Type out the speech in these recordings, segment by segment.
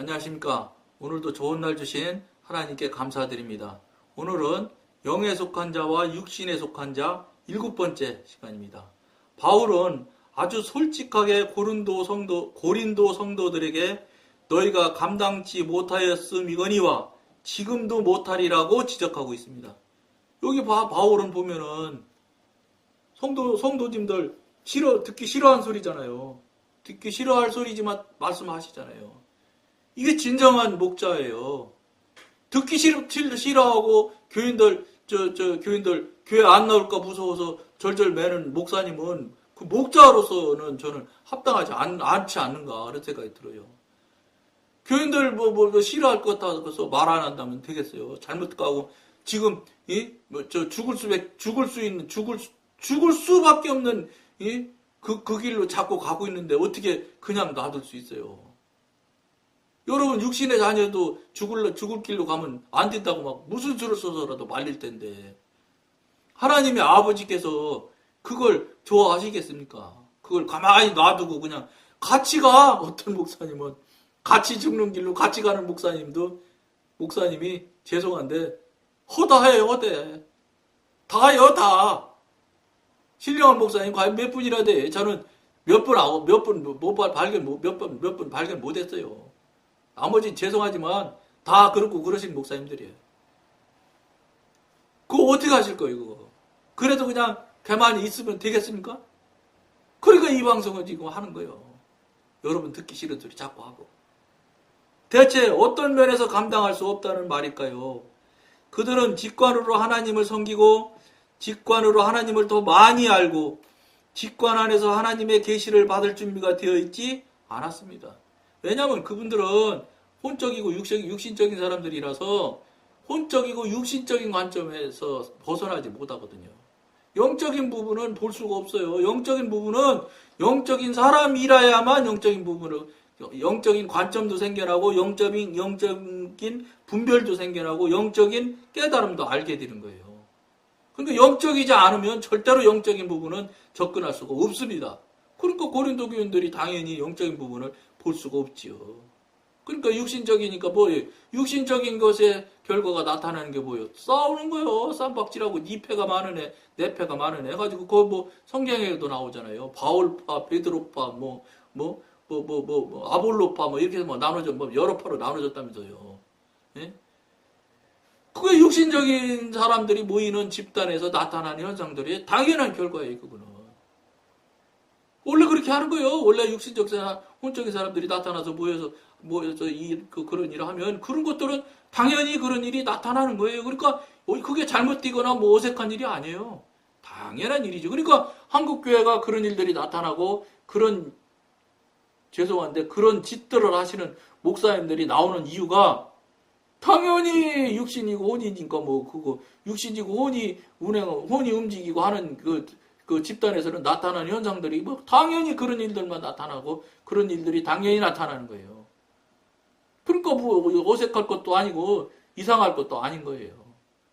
안녕하십니까. 오늘도 좋은 날 주신 하나님께 감사드립니다. 오늘은 영에 속한 자와 육신에 속한 자 7번째 시간입니다. 바울은 아주 솔직하게 고린도 성도들에게 너희가 감당치 못하였음이거니와 지금도 못하리라고 지적하고 있습니다. 여기 바울은 보면은 성도님들 듣기 싫어하는 소리잖아요. 듣기 싫어할 소리지만 말씀하시잖아요. 이게 진정한 목자예요. 듣기 싫어하고 교인들 교회 안 나올까 무서워서 절절 매는 목사님은 그 목자로서는 저는 합당하지 않지 않는가 그런 생각이 들어요. 교인들 뭐 싫어할 것 같아서 말 안 한다면 되겠어요. 잘못 가고 지금 죽을 수밖에 없는 그 길로 자꾸 가고 있는데 어떻게 그냥 놔둘 수 있어요? 여러분 육신의 자녀도 죽을 길로 가면 안 된다고 막 무슨 수를 써서라도 말릴 텐데 하나님의 아버지께서 그걸 좋아하시겠습니까? 그걸 가만히 놔두고 그냥 같이 가. 어떤 목사님은 같이 죽는 길로 같이 가는 목사님이 죄송한데 허다해요. 허대. 다요 다. 신령한 목사님 과연 몇 분이라 돼. 저는 몇 번 발견 못했어요. 나머지 죄송하지만 다 그렇고 그러신 목사님들이에요. 그거 어떻게 하실 거예요, 그거? 그래도 그냥 가만히 있으면 되겠습니까? 그러니까 이 방송을 지금 하는 거예요. 여러분 듣기 싫은 소리 자꾸 하고. 대체 어떤 면에서 감당할 수 없다는 말일까요? 그들은 직관으로 하나님을 섬기고 직관으로 하나님을 더 많이 알고 직관 안에서 하나님의 계시를 받을 준비가 되어 있지 않았습니다. 왜냐하면 그분들은 혼적이고 육신적인 사람들이라서 혼적이고 육신적인 관점에서 벗어나지 못하거든요. 영적인 부분은 볼 수가 없어요. 영적인 부분은 영적인 사람이라야만 영적인 관점도 생겨나고 영적인 분별도 생겨나고 영적인 깨달음도 알게 되는 거예요. 그러니까 영적이지 않으면 절대로 영적인 부분은 접근할 수가 없습니다. 그러니까 고린도 교인들이 당연히 영적인 부분을 볼 수가 없지요. 그러니까 육신적이니까 뭐예요? 육신적인 것의 결과가 나타나는 게 뭐예요? 싸우는 거예요. 쌈박질하고 네 패가 많은 애, 내 패가 많은 애 해가지고 그거 뭐 성경에도 나오잖아요. 바울파, 베드로파, 아볼로파 이렇게 나눠져 여러 파로 나눠졌다면서요. 예? 그게 육신적인 사람들이 모이는 집단에서 나타나는 현상들이 당연한 결과예요. 그거는. 원래 그렇게 하는 거예요. 원래 혼적인 사람들이 나타나서 모여서 그런 일을 하면 그런 것들은 당연히 그런 일이 나타나는 거예요. 그러니까 그게 잘못되거나 어색한 일이 아니에요. 당연한 일이죠. 그러니까 한국교회가 그런 일들이 나타나고 죄송한데 그런 짓들을 하시는 목사님들이 나오는 이유가 당연히 육신이고 혼이니까 육신이고 혼이 움직이고 하는 그 집단에서는 나타나는 현상들이 당연히 그런 일들만 나타나고 그런 일들이 당연히 나타나는 거예요. 그러니까 어색할 것도 아니고 이상할 것도 아닌 거예요.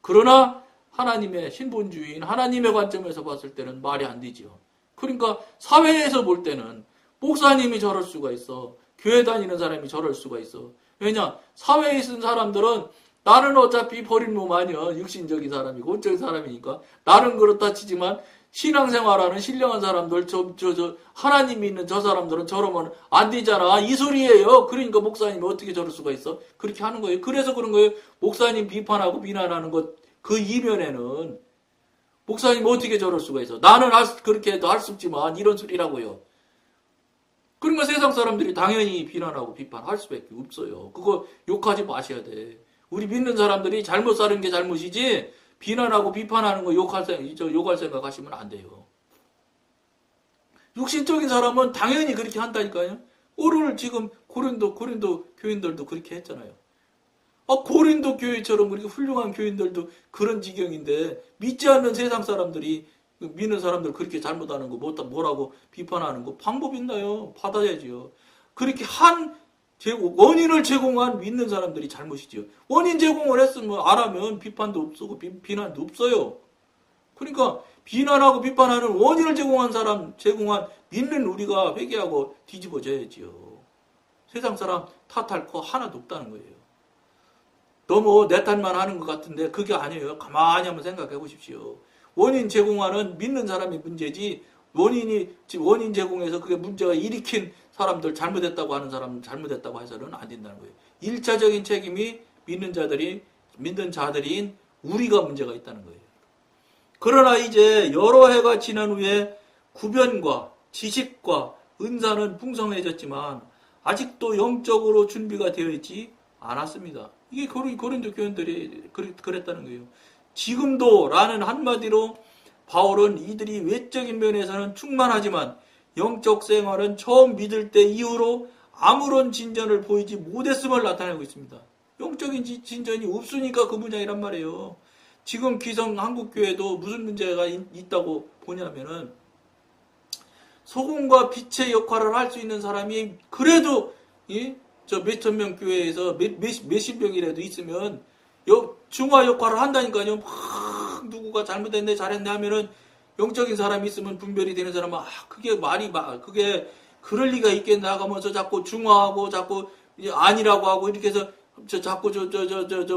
그러나 하나님의 신본주의인 하나님의 관점에서 봤을 때는 말이 안 되지요. 그러니까 사회에서 볼 때는 목사님이 저럴 수가 있어. 교회 다니는 사람이 저럴 수가 있어. 왜냐? 사회에 있는 사람들은 나는 어차피 버린 몸 아니야. 육신적인 사람이고 혼적인 사람이니까 나는 그렇다 치지만 신앙생활하는 신령한 사람들, 하나님 믿는 저 사람들은 저러면 안 되잖아. 이 소리예요. 그러니까 목사님이 어떻게 저럴 수가 있어? 그렇게 하는 거예요. 그래서 그런 거예요. 목사님 비판하고 비난하는 것, 그 이면에는 목사님 어떻게 저럴 수가 있어? 나는 그렇게 해도 할 수 없지만 이런 소리라고요. 그러니까 세상 사람들이 당연히 비난하고 비판할 수밖에 없어요. 그거 욕하지 마셔야 돼. 우리 믿는 사람들이 잘못 사는 게 잘못이지 비난하고 비판하는 거 욕할 생각 하시면 안 돼요. 육신적인 사람은 당연히 그렇게 한다니까요. 오늘 지금 고린도 교인들도 그렇게 했잖아요. 고린도 교회처럼 그렇게 훌륭한 교인들도 그런 지경인데 믿지 않는 세상 사람들이 믿는 사람들 그렇게 잘못하는 거 뭐라고 비판하는 거 방법 있나요? 받아야지요. 그렇게 원인을 제공한 믿는 사람들이 잘못이죠. 원인 제공을 했으면 안 하면 비판도 없고 비난도 없어요. 그러니까 비난하고 비판하는 원인을 제공한 믿는 우리가 회개하고 뒤집어져야지요. 세상 사람 탓할 거 하나도 없다는 거예요. 너무 내 탓만 하는 것 같은데 그게 아니에요. 가만히 한번 생각해 보십시오. 원인 제공하는 믿는 사람이 문제지 원인 제공해서 그게 문제가 일으킨 사람들 잘못했다고 하는 사람 잘못했다고 해서는 안 된다는 거예요. 1차적인 책임이 믿는 자들인 우리가 문제가 있다는 거예요. 그러나 이제 여러 해가 지난 후에 구변과 지식과 은사는 풍성해졌지만 아직도 영적으로 준비가 되어 있지 않았습니다. 이게 고린도 교인들이 그랬다는 거예요. 지금도 라는 한마디로 바울은 이들이 외적인 면에서는 충만하지만 영적 생활은 처음 믿을 때 이후로 아무런 진전을 보이지 못했음을 나타내고 있습니다. 영적인 진전이 없으니까 그 문장이란 말이에요. 지금 기성 한국교회도 무슨 문제가 있다고 보냐면은 소금과 빛의 역할을 할 수 있는 사람이 그래도 저 몇천 명 교회에서 몇십 명이라도 있으면 중화 역할을 한다니까요. 막 누구가 잘못했네 잘했네 하면은 영적인 사람이 있으면 분별이 되는 사람은 그게 그게 그럴 리가 있겠나 하면서 자꾸 중화하고 자꾸 아니라고 하고 이렇게 해서 자꾸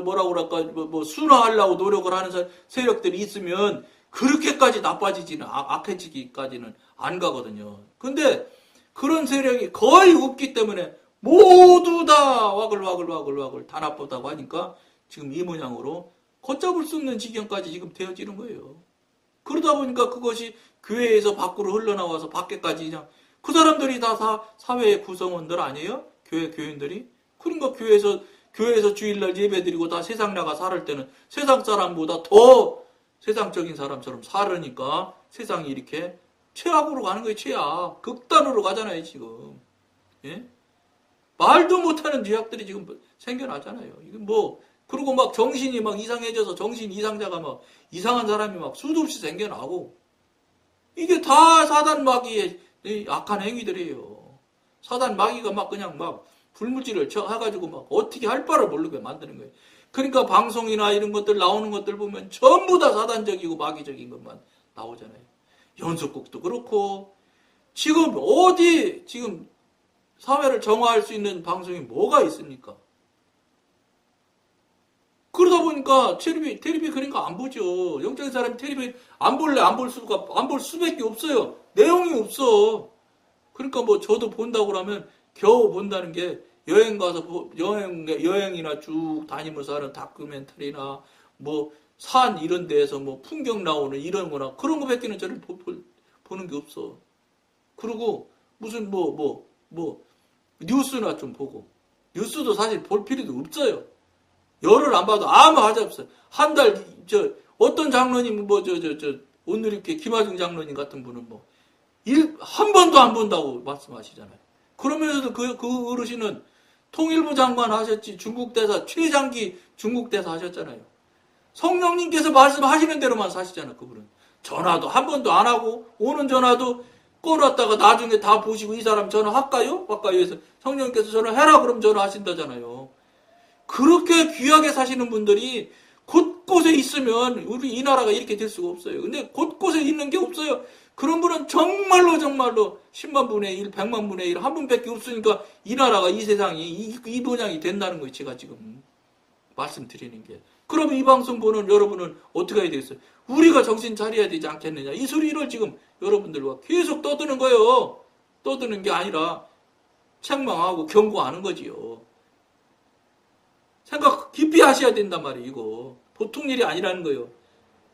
뭐라고 그럴까 뭐 순화하려고 노력을 하는 세력들이 있으면 그렇게까지 나빠지지는 악해지기까지는 안 가거든요. 근데 그런 세력이 거의 없기 때문에 모두 다 와글와글 다 나쁘다고 하니까 지금 이 모양으로 걷잡을 수 없는 지경까지 지금 되어지는 거예요. 그러다 보니까 그것이 교회에서 밖으로 흘러나와서 밖에까지 그냥 그 사람들이 다 사회의 구성원들 아니에요? 교인들이? 그러니까 교회에서 주일날 예배드리고 다 세상 나가 살을 때는 세상 사람보다 더 세상적인 사람처럼 살으니까 세상이 이렇게 최악으로 가는 거예요. 최악. 극단으로 가잖아요. 지금. 예? 말도 못하는 죄악들이 지금 생겨나잖아요. 이건 그리고 막 정신이 막 이상해져서 정신 이상자가 막 이상한 사람이 막 수도 없이 생겨나고 이게 다 사단 마귀의 악한 행위들이에요. 사단 마귀가 막 그냥 막 불물질을 해가지고 막 어떻게 할 바를 모르게 만드는 거예요. 그러니까 방송이나 이런 것들 나오는 것들 보면 전부 다 사단적이고 마귀적인 것만 나오잖아요. 연속곡도 그렇고 지금 지금 사회를 정화할 수 있는 방송이 뭐가 있습니까? 그러다 보니까 텔레비 그러니까 안 보죠. 영적인 사람이 텔레비 안 볼 수밖에 없어요. 내용이 없어. 그러니까 저도 본다고 그러면 겨우 본다는 게 여행 가서 여행이나 쭉 다니면서 하는 다큐멘터리나 산 이런 데에서 풍경 나오는 이런 거나 그런 거밖에는 저를 보는 게 없어. 그리고 무슨 뉴스나 좀 보고 뉴스도 사실 볼 필요도 없어요. 열흘 안 봐도 아무 하자 없어요. 한 달 어떤 장로님 오늘 이렇게 김하중 장로님 같은 분은 한 번도 안 본다고 말씀하시잖아요. 그러면서도 그 어르신은 통일부 장관 하셨지 중국 대사 최장기 중국 대사 하셨잖아요. 성령님께서 말씀하시는 대로만 사시잖아요. 그분은 전화도 한 번도 안 하고 오는 전화도 꺼놨다가 나중에 다 보시고 이 사람 전화할까요? 해서 성령님께서 전화해라 그럼 전화하신다잖아요. 그렇게 귀하게 사시는 분들이 곳곳에 있으면 우리 이 나라가 이렇게 될 수가 없어요. 근데 곳곳에 있는 게 없어요. 그런 분은 정말로 10만 분의 1, 100만 분의 1 한 분밖에 없으니까 이 나라가 이 세상이 이 모양이 된다는 거예요. 제가 지금 말씀드리는 게. 그럼 이 방송 보는 여러분은 어떻게 해야 되겠어요? 우리가 정신 차려야 되지 않겠느냐. 이 소리를 지금 여러분들과 계속 떠드는 거예요. 떠드는 게 아니라 책망하고 경고하는 거지요. 생각 깊이 하셔야 된단 말이에요. 이거 보통 일이 아니라는 거예요.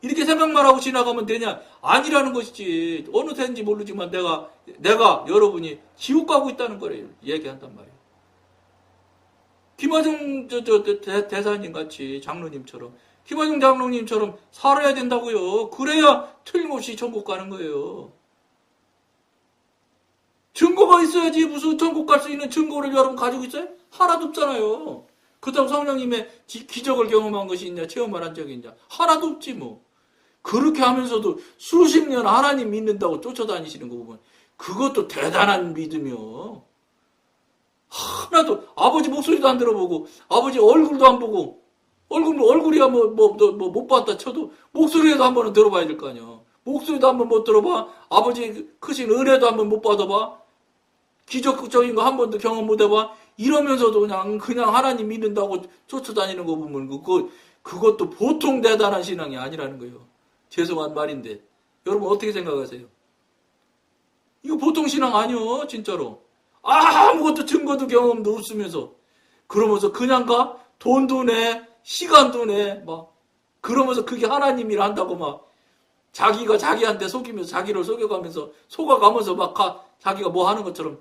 이렇게 생각만 하고 지나가면 되냐? 아니라는 것이지. 어느 새인지 모르지만 내가 여러분이 지옥 가고 있다는 거래요. 얘기한단 말이에요. 김하중 대사님 같이 장로님처럼 김하중 장로님처럼 살아야 된다고요. 그래야 틀림없이 천국 가는 거예요. 증거가 있어야지. 무슨 천국 갈 수 있는 증거를 여러분 가지고 있어요? 하나도 없잖아요. 그렇다고 성령님의 기적을 경험한 것이 있냐, 체험을 한 적이 있냐? 하나도 없지 뭐. 그렇게 하면서도 수십 년 하나님 믿는다고 쫓아다니시는 거 보면 그것도 대단한 믿음이요. 하나도 아버지 목소리도 안 들어보고 아버지 얼굴도 안 보고 얼굴이야 못 봤다 쳐도 목소리라도 한 번은 들어봐야 될 거 아니야. 목소리도 한 번 못 들어봐. 아버지 크신 은혜도 한 번 못 받아봐. 기적적인 거 한 번도 경험 못 해봐. 이러면서도 그냥 하나님 믿는다고 쫓아다니는 거 보면 그것도 보통 대단한 신앙이 아니라는 거예요. 죄송한 말인데 여러분 어떻게 생각하세요? 이거 보통 신앙 아니요, 진짜로. 아무것도 증거도 경험도 없으면서 그러면서 그냥 가? 돈도 내, 시간도 내, 막 그러면서 그게 하나님이라 한다고 막 자기가 자기한테 속이면서 자기를 속여가면서 속아가면서 막 자기가 뭐 하는 것처럼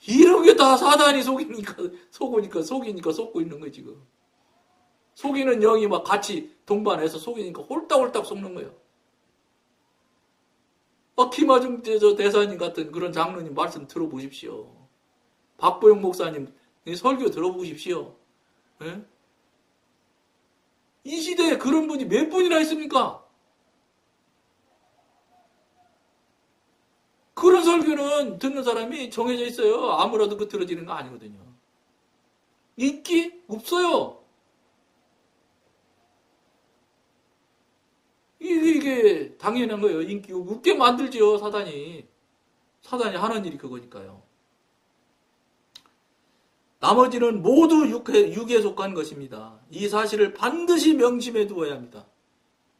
이런 게 다 사단이 속이니까 속고 있는 거지 지금. 속이는 영이 막 같이 동반해서 속이니까 홀딱홀딱 속는 거예요. 김하중 대사님 같은 그런 장로님 말씀 들어보십시오. 박보영 목사님 설교 들어보십시오. 예? 이 시대에 그런 분이 몇 분이나 있습니까? 그런 설교는 듣는 사람이 정해져 있어요. 아무라도 그 들어지는 거 아니거든요. 인기 없어요. 이게 당연한 거예요. 인기 없게 만들지요, 사단이. 사단이 하는 일이 그거니까요. 나머지는 모두 육에 속한 것입니다. 이 사실을 반드시 명심해 두어야 합니다.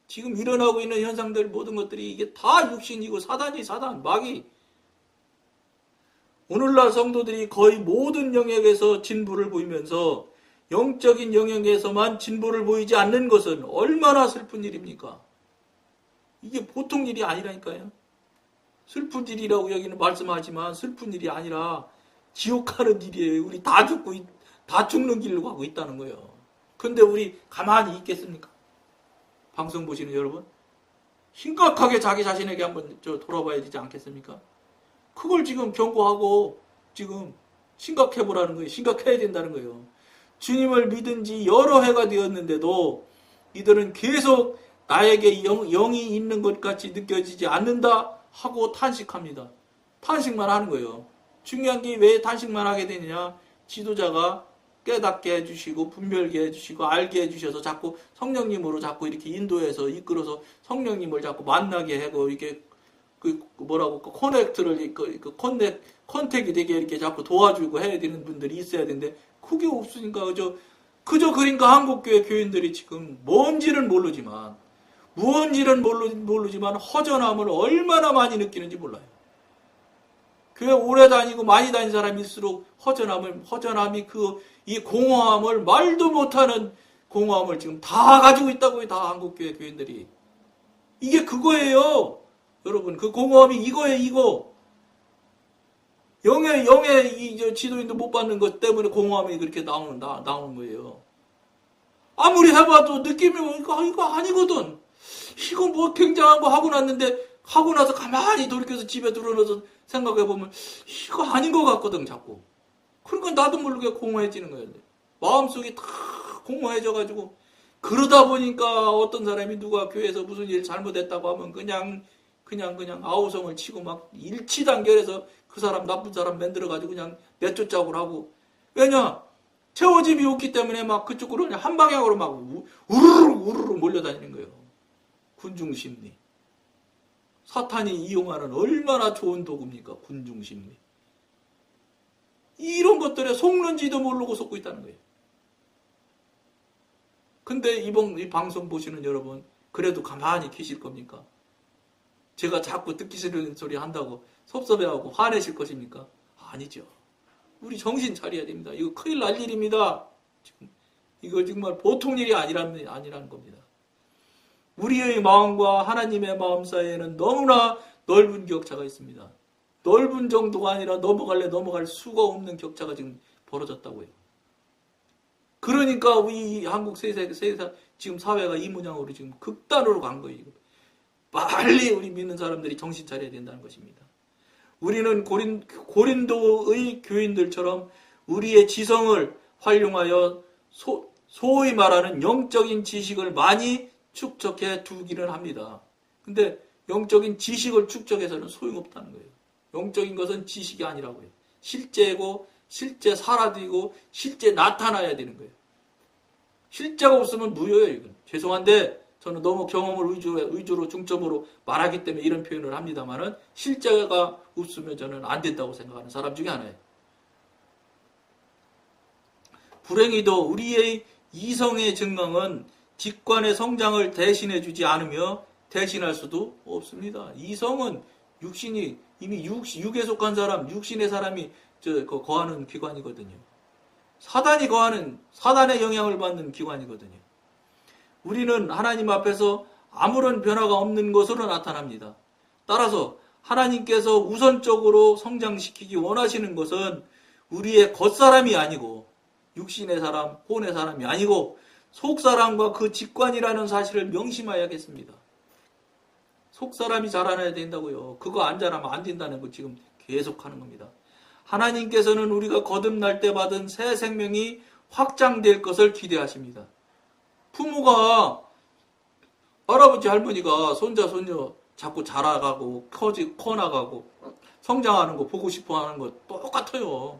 지금 일어나고 있는 현상들 모든 것들이 이게 다 육신이고 사단, 마귀. 오늘날 성도들이 거의 모든 영역에서 진보를 보이면서 영적인 영역에서만 진보를 보이지 않는 것은 얼마나 슬픈 일입니까? 이게 보통 일이 아니라니까요. 슬픈 일이라고 여기는 말씀하지만 슬픈 일이 아니라 지옥 가는 일이에요. 우리 다 죽는 길로 가고 있다는 거예요. 근데 우리 가만히 있겠습니까? 방송 보시는 여러분, 심각하게 자기 자신에게 한번 돌아봐야 되지 않겠습니까? 그걸 지금 경고하고 지금 심각해보라는 거예요. 심각해야 된다는 거예요. 주님을 믿은 지 여러 해가 되었는데도 이들은 계속 나에게 영이 있는 것 같이 느껴지지 않는다 하고 탄식합니다. 탄식만 하는 거예요. 중요한 게 왜 탄식만 하게 되느냐? 지도자가 깨닫게 해주시고 분별게 해주시고 알게 해주셔서 자꾸 성령님으로 자꾸 이렇게 인도해서 이끌어서 성령님을 자꾸 만나게 하고 이렇게 컨택이 되게 이렇게 자꾸 도와주고 해야 되는 분들이 있어야 되는데 그게 없으니까 그저 그러니까 한국교회 교인들이 지금 뭔지는 모르지만 허전함을 얼마나 많이 느끼는지 몰라요. 교회 오래 다니고 많이 다닌 사람일수록 허전함이 이 공허함을 말도 못하는 공허함을 지금 다 가지고 있다고요. 다 한국교회 교인들이. 이게 그거예요. 여러분, 그 공허함이 이거예요, 이거. 영의 지도인도 못 받는 것 때문에 공허함이 그렇게 나오는 거예요. 아무리 해봐도 느낌이 이거 아니거든. 이거 뭐 굉장한 거 하고 나서 가만히 돌이켜서 집에 들어넣어서 생각해보면 이거 아닌 것 같거든, 자꾸. 그러니까 나도 모르게 공허해지는 거예요. 마음속이 다 공허해져가지고 그러다 보니까 어떤 사람이 누가 교회에서 무슨 일 잘못했다고 하면 그냥 아우성을 치고 막 일치단결해서 그 사람 나쁜 사람 만들어가지고 그냥 내쫓자고 하고. 왜냐? 채워짐이 없기 때문에 막 그쪽으로 그냥 한 방향으로 막 우르르 몰려다니는 거예요. 군중심리. 사탄이 이용하는 얼마나 좋은 도구입니까? 군중심리. 이런 것들에 속는지도 모르고 속고 있다는 거예요. 근데 이 방송 보시는 여러분, 그래도 가만히 계실 겁니까? 제가 자꾸 듣기 싫은 소리 한다고 섭섭해하고 화내실 것입니까? 아니죠. 우리 정신 차려야 됩니다. 이거 큰일 날 일입니다. 지금 이거 정말 보통 일이 아니라는 겁니다. 우리의 마음과 하나님의 마음 사이에는 너무나 넓은 격차가 있습니다. 넓은 정도가 아니라 넘어갈 수가 없는 격차가 지금 벌어졌다고요. 그러니까 우리 한국 지금 사회가 이 모양으로 지금 극단으로 간 거예요. 빨리 우리 믿는 사람들이 정신 차려야 된다는 것입니다. 우리는 고린도의 교인들처럼 우리의 지성을 활용하여 소위 말하는 영적인 지식을 많이 축적해 두기는 합니다. 근데 영적인 지식을 축적해서는 소용없다는 거예요. 영적인 것은 지식이 아니라고요. 실제고 실제 살아들이고 실제 나타나야 되는 거예요. 실제가 없으면 무효예요. 이건. 죄송한데 저는 너무 경험을 위주로 중점으로 말하기 때문에 이런 표현을 합니다만은 실제가 없으면 저는 안 된다고 생각하는 사람 중에 하나예요. 불행히도 우리의 이성의 증강은 직관의 성장을 대신해 주지 않으며 대신할 수도 없습니다. 이성은 육신이 이미 육에 속한 사람, 육신의 사람이 거하는 기관이거든요. 사단이 거하는, 사단의 영향을 받는 기관이거든요. 우리는 하나님 앞에서 아무런 변화가 없는 것으로 나타납니다. 따라서 하나님께서 우선적으로 성장시키기 원하시는 것은 우리의 겉사람이 아니고 육신의 사람, 혼의 사람이 아니고 속사람과 그 직관이라는 사실을 명심해야겠습니다. 속사람이 자라나야 된다고요. 그거 안 자라면 안 된다는 거 지금 계속하는 겁니다. 하나님께서는 우리가 거듭날 때 받은 새 생명이 확장될 것을 기대하십니다. 부모가, 할아버지 할머니가 손자 손녀 자꾸 자라가고 커나가고 성장하는 거 보고 싶어 하는 거 똑같아요.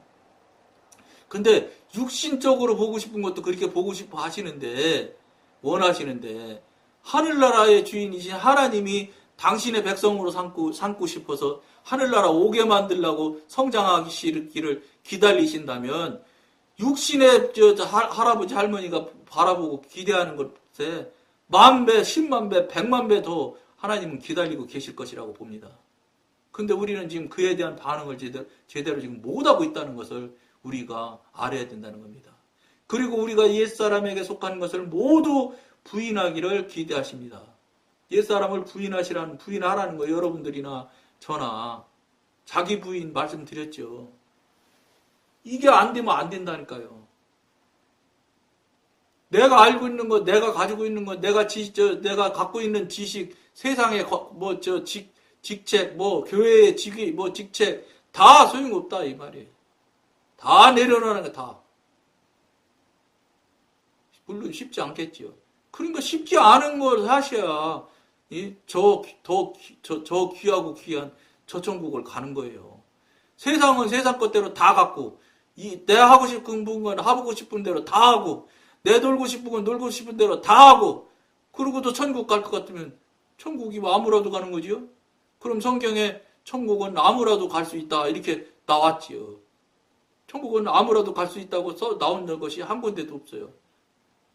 근데 육신적으로 보고 싶은 것도 그렇게 보고 싶어 하시는데, 원하시는데 하늘나라의 주인이신 하나님이 당신의 백성으로 삼고 싶어서 하늘나라 오게 만들려고 성장하기를 기다리신다면 육신의 할아버지 할머니가 바라보고 기대하는 것에 10,000배, 100,000배, 100,000배 더 하나님은 기다리고 계실 것이라고 봅니다. 근데 우리는 지금 그에 대한 반응을 제대로 지금 못하고 있다는 것을 우리가 알아야 된다는 겁니다. 그리고 우리가 옛사람에게 속한 것을 모두 부인하기를 기대하십니다. 옛사람을 부인하라는 거 여러분들이나 저나 자기 부인 말씀드렸죠. 이게 안 되면 안 된다니까요. 내가 알고 있는 것, 내가 가지고 있는 것, 내가 갖고 있는 지식, 세상의 직책, 교회의 직책 다 소용없다 이 말이에요. 다 내려놓는 거 다. 물론 쉽지 않겠지요. 그러니까 쉽지 않은 걸 하셔야 저 귀하고 귀한 저 천국을 가는 거예요. 세상은 세상 것대로 다 갖고 내가 하고 싶은 건 하고 싶은 대로 다 하고 내 놀고 싶은 건 놀고 싶은 대로 다 하고 그러고도 천국 갈 것 같으면 천국이 뭐 아무라도 가는 거지요? 그럼 성경에 천국은 아무라도 갈 수 있다 이렇게 나왔지요. 천국은 아무라도 갈 수 있다고 나온 것이 한 군데도 없어요.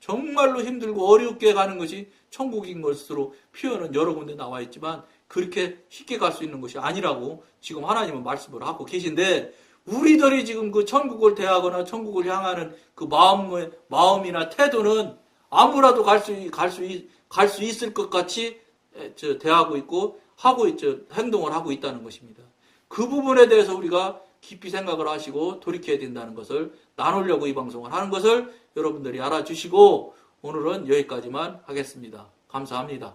정말로 힘들고 어렵게 가는 것이 천국인 것으로 표현은 여러 군데 나와 있지만 그렇게 쉽게 갈 수 있는 것이 아니라고 지금 하나님은 말씀을 하고 계신데 우리들이 지금 그 천국을 대하거나 천국을 향하는 그 마음이나 태도는 아무라도 갈 수 있을 것 같이 대하고 있고 행동을 하고 있다는 것입니다. 그 부분에 대해서 우리가 깊이 생각을 하시고 돌이켜야 된다는 것을 나누려고 이 방송을 하는 것을 여러분들이 알아주시고 오늘은 여기까지만 하겠습니다. 감사합니다.